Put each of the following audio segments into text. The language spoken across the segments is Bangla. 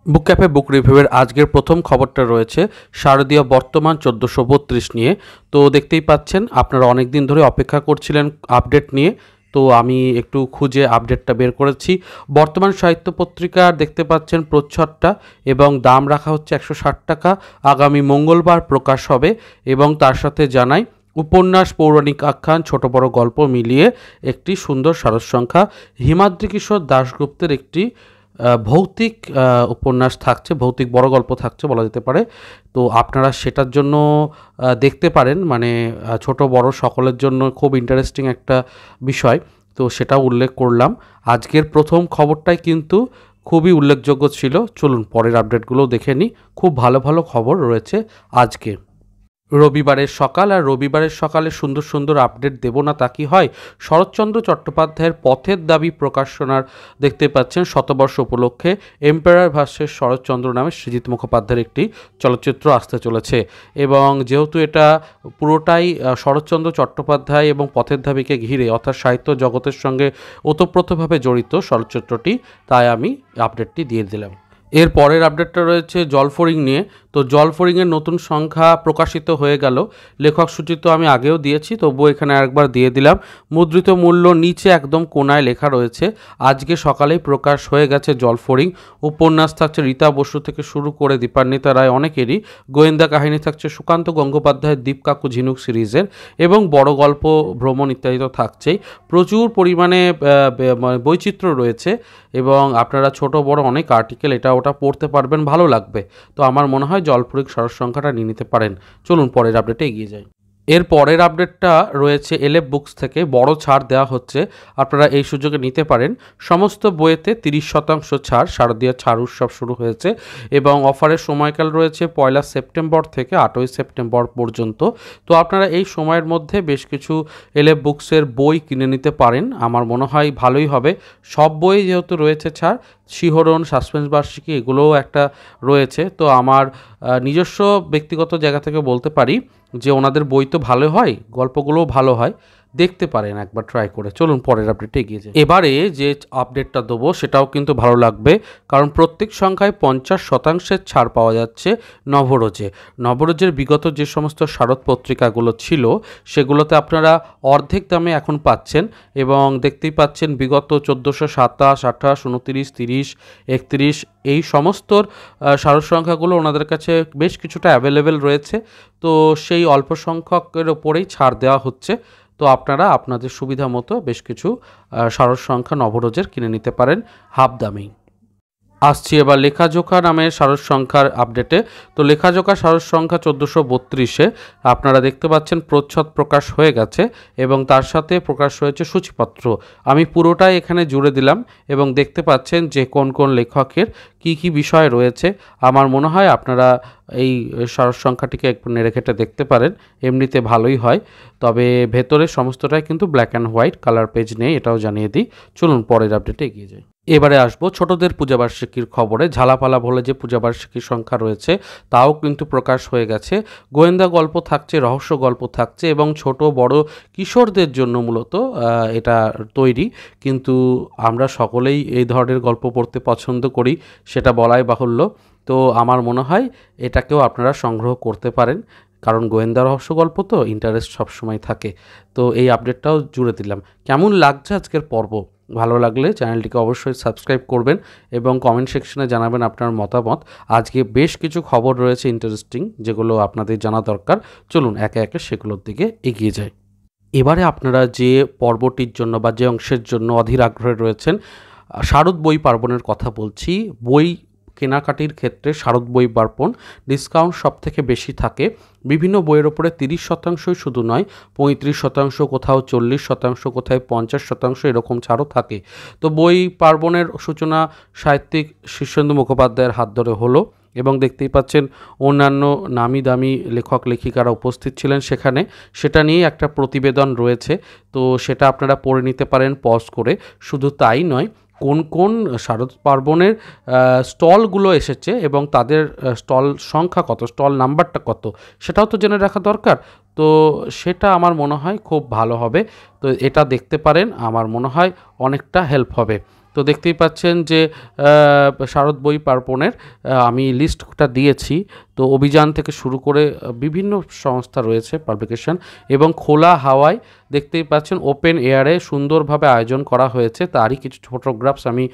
বুক ক্যাফে বুক রিভিউয়ের আজকের প্রথম খবরটা রয়েছে শারদীয় বর্তমান 1432 নিয়ে। তো দেখতেই পাচ্ছেন আপনারা অনেক দিন ধরে অপেক্ষা করছিলেন আপডেট নিয়ে। তো আমি একটু খুঁজে আপডেটটা বের করেছি। বর্তমান সাহিত্য পত্রিকার দেখতে পাচ্ছেন প্রচ্ছদটা এবং দাম রাখা হচ্ছে 160 টাকা। আগামী মঙ্গলবার প্রকাশ হবে এবং তার সাথে জানাই উপন্যাস, পৌরাণিক আখ্যান, ছোট বড় গল্প মিলিয়ে একটি সুন্দর সারসংখ্যা। হিমাদ্রি কিশোর দাশগুপ্তের একটি ভৌতিক উপন্যাস থাকছে, ভৌতিক বড় গল্প থাকছে বলা যেতে পারে। তো আপনারা সেটার জন্য দেখতে পারেন, মানে ছোট বড় সকলের জন্য খুব ইন্টারেস্টিং একটা বিষয়। তো সেটাও উল্লেখ করলাম। আজকের প্রথম খবরটাই কিন্তু খুবই উল্লেখযোগ্য ছিল। চলুন পরের আপডেটগুলোও দেখে নিই। খুব ভালো ভালো খবর রয়েছে আজকে। রবিবারের সকাল, আর রবিবারের সকালে সুন্দর সুন্দর আপডেট দেব না তা কি হয়। শরৎচন্দ্র চট্টোপাধ্যায়ের পথের দাবি প্রকাশনার দেখতে পাচ্ছেন শতবর্ষ উপলক্ষে এম্পায়ার ভার্সেস শরৎচন্দ্র নামে সৃজিত মুখোপাধ্যায়ের একটি চলচ্চিত্র আসতে চলেছে। এবং যেহেতু এটা পুরোটাই শরৎচন্দ্র চট্টোপাধ্যায় এবং পথের দাবিকে ঘিরে, অর্থাৎ সাহিত্য জগতের সঙ্গে ওতপ্রোতভাবে জড়িত চলচ্চিত্রটি, তাই আমি আপডেটটি দিয়ে দিলাম। এর পরের আপডেটটা রয়েছে জলফড়িং নিয়ে। তো জলফড়িংয়ের নতুন সংখ্যা প্রকাশিত হয়ে গেল। লেখক সূচি তো আমি আগেও দিয়েছি, তবুও এখানে আরেকবার দিয়ে দিলাম। মুদ্রিত মূল্য নিচে একদম কোনায় লেখা রয়েছে। আজকে সকালেই প্রকাশ হয়ে গেছে জলফড়িং। উপন্যাস থাকছে রীতা বসু থেকে শুরু করে দীপান্বিতা রায় অনেকেরই। গোয়েন্দা কাহিনী থাকছে সুকান্ত গঙ্গোপাধ্যায়ের দীপকাকু ঝিনুক সিরিজের, এবং বড় গল্প, ভ্রমণ ইত্যাদি তো থাকছেই। প্রচুর পরিমাণে বৈচিত্র্য রয়েছে এবং আপনারা ছোট বড় অনেক আর্টিকেল এটা ওটা পড়তে পারবেন, ভালো লাগবে। তো আমার মনে হয় জলফড়িং সারসংখ্যাটা নিয়ে নিতে পারেন। চলুন পরের আপডেটে এগিয়ে যাই। এর পরের আপডেটটা রয়েছে এলএফ বুকস থেকে। বড় ছাড় দেওয়া হচ্ছে, আপনারা এই সুযোগে নিতে পারেন। সমস্ত বইয়েতে 30% ছাড়। শারদীয় ছাড় উৎসব শুরু হয়েছে এবং অফারের সময়কাল রয়েছে 1 সেপ্টেম্বর থেকে 8 সেপ্টেম্বর পর্যন্ত। তো আপনারা এই সময়ের মধ্যে বেশ কিছু এলএফ বুকসের বই কিনে নিতে পারেন, আমার মনে হয় ভালোই হবে। সব বই যেহেতু রয়েছে ছাড়, শিহরণ, সাসপেন্স বার্ষিকী এগুলোও একটা রয়েছে। তো আমার নিজস্ব ব্যক্তিগত জায়গা থেকে বলতে পারি যে ওনাদের বই তো ভালো হয়, গল্পগুলোও ভালো হয়, দেখতে পারেন একবার ট্রাই করে। চলুন পরের আপডেটে এগিয়ে যাই। এবারে যে আপডেটটা দেবো সেটাও কিন্তু ভালো লাগবে, কারণ প্রত্যেক সংখ্যায় 50% ছাড় পাওয়া যাচ্ছে নবরোজে। নবরোজের বিগত যে সমস্ত শারদ পত্রিকাগুলো ছিল সেগুলোতে আপনারা অর্ধেক দামে এখন পাচ্ছেন। এবং দেখতেই পাচ্ছেন বিগত 1427, 28, 29, 30, 31 এই সমস্ত শারদ সংখ্যাগুলো ওনাদের কাছে বেশ কিছুটা অ্যাভেলেবেল রয়েছে। তো সেই অল্প সংখ্যকের ওপরেই ছাড় দেওয়া হচ্ছে। তো আপনারা আপনাদের সুবিধা মতো বেশ কিছু শারদ সংখ্যা নবরোজের কিনে নিতে পারেন হাফ দামেই। আসছি এবার লেখাজোখা নামের শারদ সংখ্যার আপডেটে। তো লেখাজোখা শারদ সংখ্যা 1432-এ আপনারা দেখতে পাচ্ছেন প্রচ্ছদ প্রকাশ হয়ে গেছে এবং তার সাথে প্রকাশ হয়েছে সূচিপত্র। আমি পুরোটাই এখানে জুড়ে দিলাম এবং দেখতে পাচ্ছেন যে কোন কোন লেখকের কি কি বিষয় রয়েছে। আমার মনে হয় আপনারা এই শারদ সংখ্যাটিকে একটু নেড়ে ঘেটে দেখতে পারেন, এমনিতে ভালোই হয়। তবে ভেতরে সমস্তটাই কিন্তু black and white, colour page নেই, এটাও জানিয়ে দিই। চলুন পরের আপডেটে এগিয়ে যাই। এবারে আসবো ছোটদের পূজাবার্ষিকীর খবরে। ঝালাপালা বলে যে পূজাবার্ষিকীর সংখ্যা রয়েছে তাও কিন্তু প্রকাশ হয়ে গেছে। গোয়েন্দা গল্প থাকছে, রহস্য গল্প থাকছে এবং ছোট বড় কিশোরদের জন্য মূলত এটা তৈরি। কিন্তু আমরা সকলেই এই ধরনের গল্প পড়তে পছন্দ করি, সেটা বলাই বাহুল্য। তো আমার মনে হয় এটাকেও আপনারা সংগ্রহ করতে পারেন, কারণ গোয়েন্দা রহস্য গল্প তো ইন্টারেস্ট সবসময় থাকে। তো এই আপডেটটাও জুড়ে দিলাম। কেমন লাগছে আজকের পর্ব? ভালো লাগলে চ্যানেলটিকে অবশ্যই সাবস্ক্রাইব করবেন এবং কমেন্ট সেকশনে জানাবেন আপনার মতামত। আজকে বেশ কিছু খবর রয়েছে ইন্টারেস্টিং, যেগুলো আপনাদের জানা দরকার। চলুন একে একে সেগুলোর দিকে এগিয়ে যাই। এবারে আপনারা যে পর্বটির জন্য বা যে অংশের জন্য অধীর আগ্রহে রয়েছেন, শারদ বই পার্বণের কথা বলছি। বই কেনাকাটির ক্ষেত্রে শারদ বই পার্বণ ডিসকাউন্ট সব থেকে বেশি থাকে। বিভিন্ন বইয়ের ওপরে 30%ই শুধু নয়, 35%, কোথাও 40%, কোথাও 50% এরকম ছাড়ও থাকে। তো বই পার্বণের সূচনা সাহিত্যিক শীর্ষেন্দু মুখোপাধ্যায়ের হাত ধরে হলো এবং দেখতেই পাচ্ছেন অন্যান্য নামি দামি লেখক লেখিকারা উপস্থিত ছিলেন সেখানে। সেটা নিয়ে একটা প্রতিবেদন রয়েছে, তো সেটা আপনারা পড়ে নিতে পারেন পজ করে। শুধু তাই নয়, কোন কোন শারদ পার্বণের স্টলগুলো এসেছে এবং তাদের স্টল সংখ্যা কত, স্টল নাম্বারটা কত, সেটাও তো জেনে রাখা দরকার। তো সেটা আমার মনে হয় খুব ভালো হবে। তো এটা দেখতে পারেন, আমার মনে হয় অনেকটা হেল্প হবে। তো দেখতেই পাচ্ছেন যে শারদ বই পার্বণের আমি লিস্টটা দিয়েছি। তো অভিযান থেকে শুরু করে বিভিন্ন সংস্থা রয়েছে পাবলিকেশন, এবং খোলা হাওয়ায় দেখতেই পাচ্ছেন ওপেন এয়ারে সুন্দরভাবে আয়োজন করা হয়েছে। তারই কিছু ফটোগ্রাফস আমি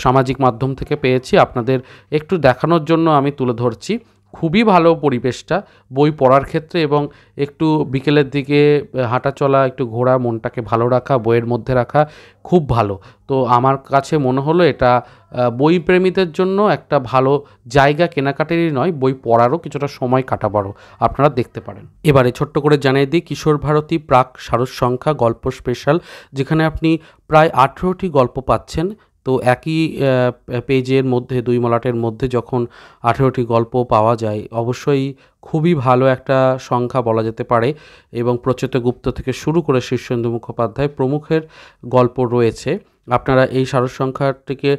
সামাজিক মাধ্যম থেকে পেয়েছি, আপনাদের একটু দেখানোর জন্য আমি তুলে ধরছি। খুবই ভালো পরিবেশটা বই পড়ার ক্ষেত্রে, এবং একটু বিকেলের দিকে হাঁটা চলা, একটু ঘোরা, মনটাকে ভালো রাখা, বইয়ের মধ্যে রাখা খুব ভালো। তো আমার কাছে মনে হলো এটা বই প্রেমীদের জন্য একটা ভালো জায়গা, কেনাকাটারই নয়, বই পড়ারও কিছুটা সময় কাটাবারও আপনারা দেখতে পারেন। এবারে ছোট্ট করে জানিয়ে দিই, কিশোর ভারতী প্রাক শারদ সংখ্যা গল্প স্পেশাল, যেখানে আপনি প্রায় 18টি গল্প পাচ্ছেন। তো একই পেজের মধ্যে, দুই মলাটের মধ্যে যখন 18টি গল্প পাওয়া যায়, অবশ্যই খুবই ভালো একটা সংখ্যা বলা যেতে পারে। এবং প্রচ্যুত গুপ্ত থেকে শুরু করে শীর্ষেন্দু মুখোপাধ্যায় প্রমুখের গল্প রয়েছে। আপনারা এই শারদ সংখ্যাটিকে,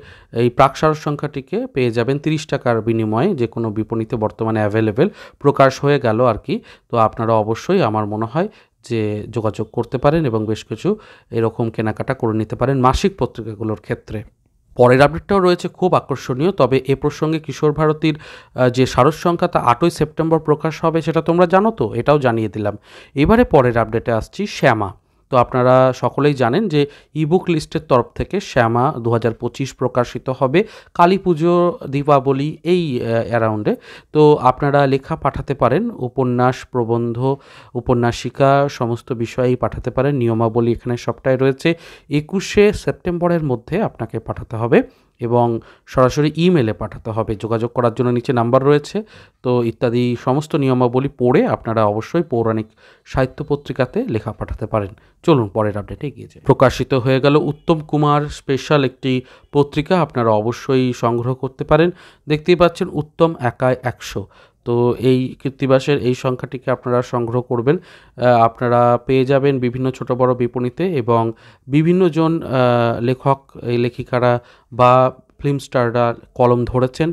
এই প্রাক শারদ সংখ্যাটিকে পেয়ে যাবেন 30 টাকার বিনিময়ে, যে কোনো বিপণীতে বর্তমানে অ্যাভেলেবেল, প্রকাশ হয়ে গেল আর কি। তো আপনারা অবশ্যই আমার মনে হয় যে যোগাযোগ করতে পারেন এবং বেশ কিছু এরকম কেনাকাটা করে নিতে পারেন মাসিক পত্রিকাগুলোর ক্ষেত্রে। পরের আপডেটটাও রয়েছে খুব আকর্ষণীয়, তবে এ প্রসঙ্গে কিশোর ভারতীর যে শারদ সংখ্যা তা 8ই সেপ্টেম্বর প্রকাশ হবে, সেটা তোমরা জানো তো, এটাও জানিয়ে দিলাম। এবারে পরের আপডেটে আসছি, শ্যামা। তো আপনারা সকলেই জানেন যে ইবুক লিস্টের তরফ থেকে শ্যামা 2025 প্রকাশিত হবে কালী পুজো, দীপাবলি এই অ্যারাউন্ডে। তো আপনারা লেখা পাঠাতে পারেন, উপন্যাস, প্রবন্ধ, উপন্যাসিকা, সমস্ত বিষয়েই পাঠাতে পারেন। নিয়মাবলী এখানে সবটাই রয়েছে। 21শে সেপ্টেম্বরের মধ্যে আপনাকে পাঠাতে হবে এবং সরাসরি ইমেলে পাঠাতে হবে। যোগাযোগ করার জন্য নিচে নাম্বার রয়েছে। তো ইত্যাদি সমস্ত নিয়মাবলী পড়ে আপনারা অবশ্যই পৌরাণিক সাহিত্য পত্রিকাতে লেখা পাঠাতে পারেন। চলুন পরের আপডেটে এগিয়ে যাই। প্রকাশিত হয়ে গেল উত্তম কুমার স্পেশাল একটি পত্রিকা, আপনারা অবশ্যই সংগ্রহ করতে পারেন। দেখতেই পাচ্ছেন উত্তম একাই 100। তো এই কৃত্তিবাসের এই সংখ্যাটিকে আপনারা সংগ্রহ করবেন। আপনারা পেয়ে যাবেন বিভিন্ন ছোট বড় বিপণীতে, এবং বিভিন্নজন লেখক, এই লেখিকারা বা ফিল্ম স্টাররা কলম ধরেছেন,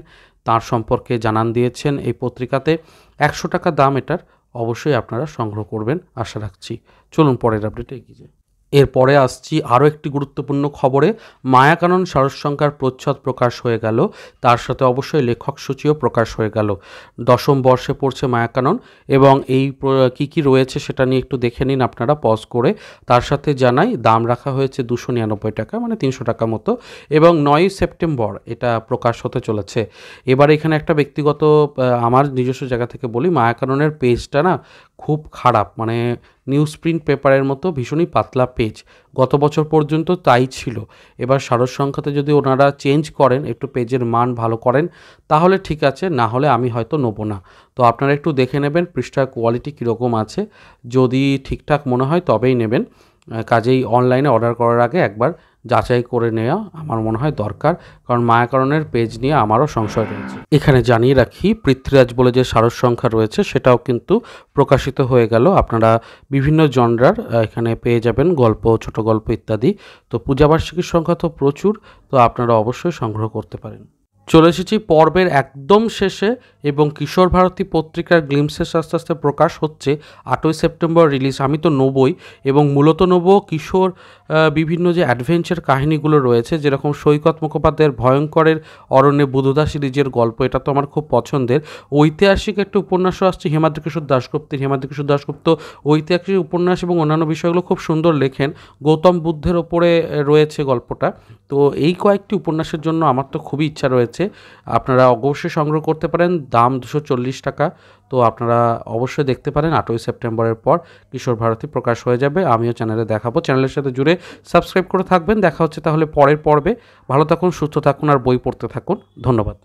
তার সম্পর্কে জানান দিয়েছেন এই পত্রিকাতে। 100 টাকা দাম এটার, অবশ্যই আপনারা সংগ্রহ করবেন আশা রাখছি। চলুন পরের আপডেটে এগিয়ে যাই। এরপরে আসছি আরও একটি গুরুত্বপূর্ণ খবরে। মায়াকানন শারদ সংখ্যার প্রচ্ছদ প্রকাশ হয়ে গেল, তার সাথে অবশ্যই লেখক সূচিও প্রকাশ হয়ে গেল। 10ম বর্ষে পড়ছে মায়াকানন, এবং এই কী রয়েছে সেটা নিয়ে একটু দেখে নিন আপনারা পজ করে। তার সাথে জানাই দাম রাখা হয়েছে 299 টাকা, মানে 300 টাকা মতো, এবং 9ই সেপ্টেম্বর এটা প্রকাশ হতে চলেছে। এবার এখানে একটা ব্যক্তিগত আমার নিজস্ব জায়গা থেকে বলি, মায়াকাননের পেজটা না খুব খারাপ, মানে নিউজ প্রিন্ট পেপারের মতো ভীষণই পাতলা পেজ। গত বছর পর্যন্ত তাই ছিল। এবার শারদ সংখ্যাতে যদি ওনারা চেঞ্জ করেন, একটু পেজের মান ভালো করেন, তাহলে ঠিক আছে, না হলে আমি হয়তো নেবো না। তো আপনারা একটু দেখে নেবেন পৃষ্ঠার কোয়ালিটি কীরকম আছে, যদি ঠিকঠাক মনে হয় তবেই নেবেন। কাজেই অনলাইনে অর্ডার করার আগে একবার যাচাই করে নেওয়া আমার মনে হয় দরকার, কারণ মায়াকরণের পেজ নিয়ে আমারও সংশয় রয়েছে। এখানে জানিয়ে রাখি, পৃথ্বীরাজ বলে যে শারদ সংখ্যা রয়েছে সেটাও কিন্তু প্রকাশিত হয়ে গেল। আপনারা বিভিন্ন জনরার এখানে পেয়ে যাবেন, গল্প, ছোট গল্প ইত্যাদি। তো পূজাবার্ষিকীর সংখ্যা তো প্রচুর, তো আপনারা অবশ্যই সংগ্রহ করতে পারেন। চলে এসেছি পর্বের একদম শেষে, এবং কিশোর ভারতী পত্রিকার গ্লিমসেস আস্তে আস্তে প্রকাশ হচ্ছে। 8ই সেপ্টেম্বর রিলিজ। আমি তো নেবই, এবং মূলত নেব কিশোর বিভিন্ন যে অ্যাডভেঞ্চার কাহিনীগুলো রয়েছে, যেরকম সৈকত মুখোপাধ্যায়ের ভয়ঙ্করের অরণ্যে বুধদা সিরিজের গল্প, এটা তো আমার খুব পছন্দের। ঐতিহাসিক একটা উপন্যাসও আসছে হিমাদ্রিকিশোর দাশগুপ্তের। হিমাদ্রিকিশোর দাশগুপ্ত ঐতিহাসিক উপন্যাস এবং অন্যান্য বিষয়গুলো খুব সুন্দর লেখেন। গৌতম বুদ্ধের ওপরে রয়েছে গল্পটা। তো এই কয়েকটি উপন্যাসের জন্য আমার তো খুবই ইচ্ছা রয়েছে। আপনারা অবশ্যই সংগ্রহ করতে পারেন, দাম 240 টাকা। তো আপনারা অবশ্যই দেখতে পারেন। 8ই সেপ্টেম্বরের পর কিশোর ভারতী প্রকাশ হয়ে যাবে, আমিও চ্যানেলে দেখাবো। চ্যানেলের সাথে জুড়ে সাবস্ক্রাইব করে থাকবেন। দেখা হচ্ছে তাহলে পরের পর্বে। ভালো থাকুন, সুস্থ থাকুন, আর বই পড়তে থাকুন। ধন্যবাদ।